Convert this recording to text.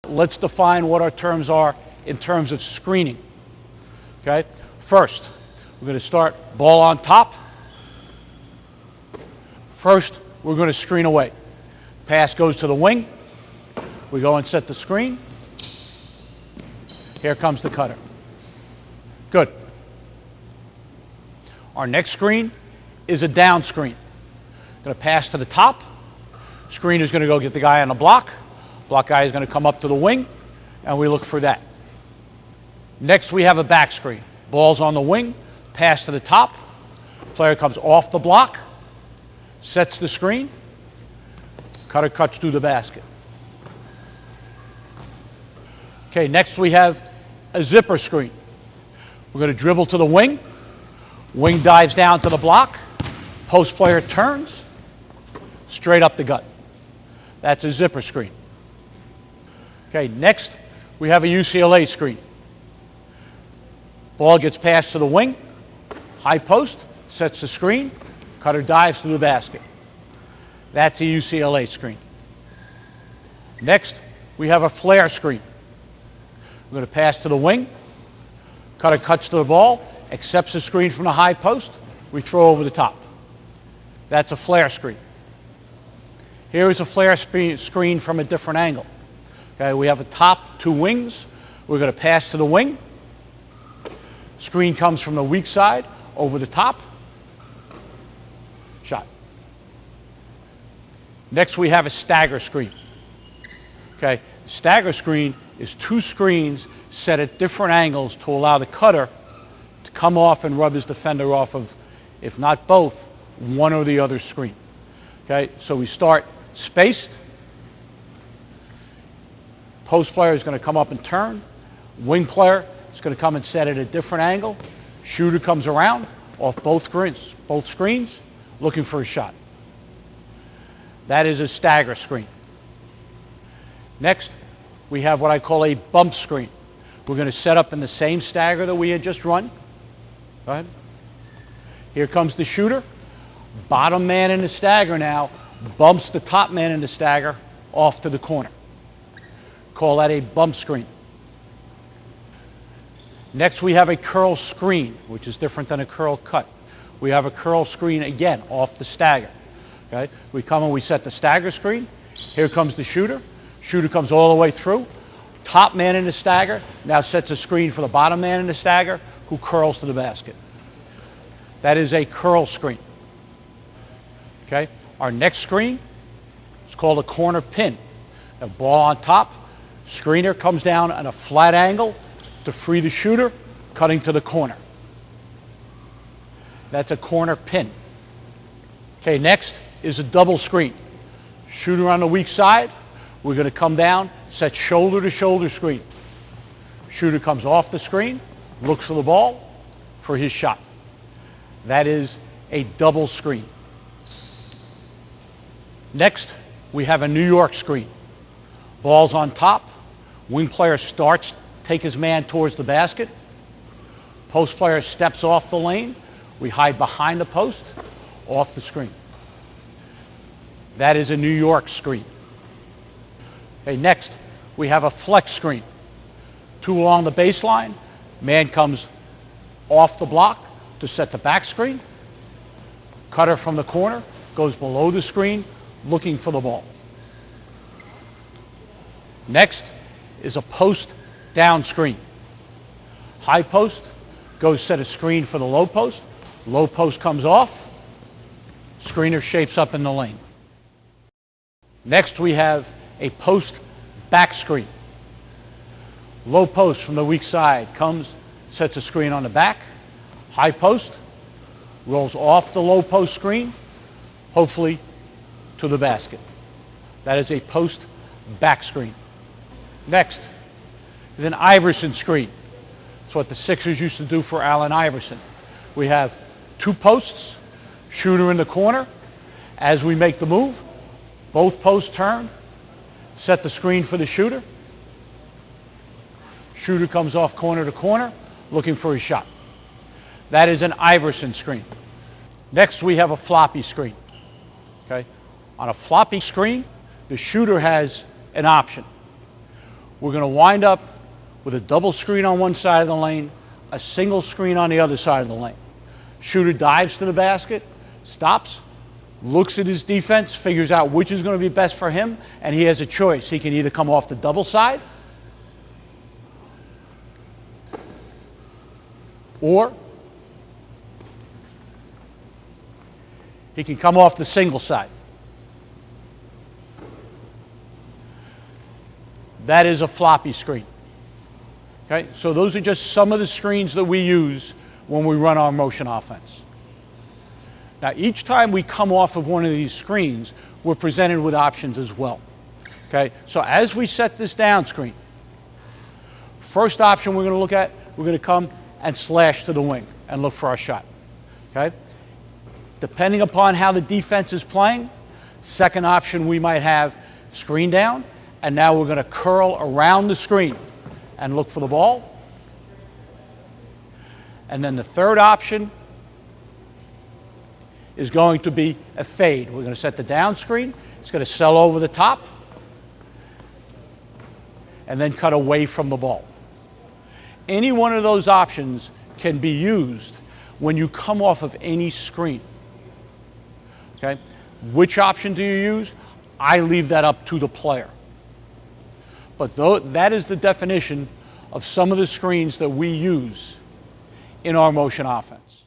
let's define what our terms are in terms of screening. Okay? First, we're going to start ball on top. First, we're going to screen away. Pass goes to the wing. We go and set the screen. Here comes the cutter. Good. Our next screen is a down screen. Going to pass to the top. Screener's going to go get the guy on the block. Block guy is going to come up to the wing, and we look for that. Next, we have a back screen. Ball's on the wing, pass to the top. Player comes off the block, sets the screen. Cutter cuts through the basket. Okay, next we have a zipper screen. We're going to dribble to the wing. Wing dives down to the block. Post player turns straight up the gut. That's a zipper screen. Okay, next we have a UCLA screen. Ball gets passed to the wing. High post, sets the screen. Cutter dives through the basket. That's a UCLA screen. Next, we have a flare screen. We're going to pass to the wing. Cutter cuts to the ball, accepts the screen from the high post. We throw over the top. That's a flare screen. Here is a flare screen from a different angle. Okay, we have a top, two wings. We're going to pass to the wing. Screen comes from the weak side over the top. Shot. Next, we have a stagger screen. Okay, stagger screen is two screens set at different angles to allow the cutter to come off and rub his defender off of, if not both, one or the other screen. Okay, so we start spaced. Post player is going to come up and turn. Wing player is going to come and set at a different angle. Shooter comes around off both screens, looking for a shot. That is a stagger screen. Next, we have what I call a bump screen. We're going to set up in the same stagger that we had just run. Go ahead. Here comes the shooter. Bottom man in the stagger now bumps the top man in the stagger off to the corner. Call that a bump screen. Next, we have a curl screen, which is different than a curl cut. We have a curl screen again off the stagger. Okay? We come and we set the stagger screen. Here comes the shooter. Shooter comes all the way through. Top man in the stagger now sets a screen for the bottom man in the stagger who curls to the basket. That is a curl screen. Okay? Our next screen is called a corner pin. A ball on top. Screener comes down at a flat angle to free the shooter, cutting to the corner. That's a corner pin. Okay, next is a double screen. Shooter on the weak side. We're going to come down, set shoulder to shoulder screen. Shooter comes off the screen, looks for the ball for his shot. That is a double screen. Next, we have a New York screen. Ball's on top. Wing player starts, take his man towards the basket. Post player steps off the lane. We hide behind the post, off the screen. That is a New York screen. Okay, next, we have a flex screen. Two along the baseline. Man comes off the block to set the back screen. Cutter from the corner goes below the screen, looking for the ball. Next is a post down screen. High post goes set a screen for the low post. Low post comes off. Screener shapes up in the lane. Next, we have a post back screen. Low post from the weak side comes, sets a screen on the back. High post rolls off the low post screen, hopefully to the basket. That is a post back screen. Next is an Iverson screen. It's what the Sixers used to do for Allen Iverson. We have two posts, shooter in the corner. As we make the move, both posts turn, set the screen for the shooter. Shooter comes off corner to corner, looking for his shot. That is an Iverson screen. Next, we have a floppy screen. Okay? On a floppy screen, the shooter has an option. we're going to wind up with a double screen on one side of the lane, a single screen on the other side of the lane. Shooter dives to the basket, stops, looks at his defense, figures out which is going to be best for him, and he has a choice. He can either come off the double side, or he can come off the single side. That is a floppy screen. Okay, so those are just some of the screens that we use when we run our motion offense. Now, each time we come off of one of these screens, we're presented with options as well. Okay, so as we set this down screen, first option we're going to look at, we're going to come and slash to the wing and look for our shot. Okay, depending upon how the defense is playing, second option we might have screen down, and now we're going to curl around the screen and look for the ball. And then the third option is going to be a fade. We're going to set the down screen. It's going to sell over the top and then cut away from the ball. Any one of those options can be used when you come off of any screen. Okay? Which option do you use? I leave that up to the player. But that is the definition of some of the screens that we use in our motion offense.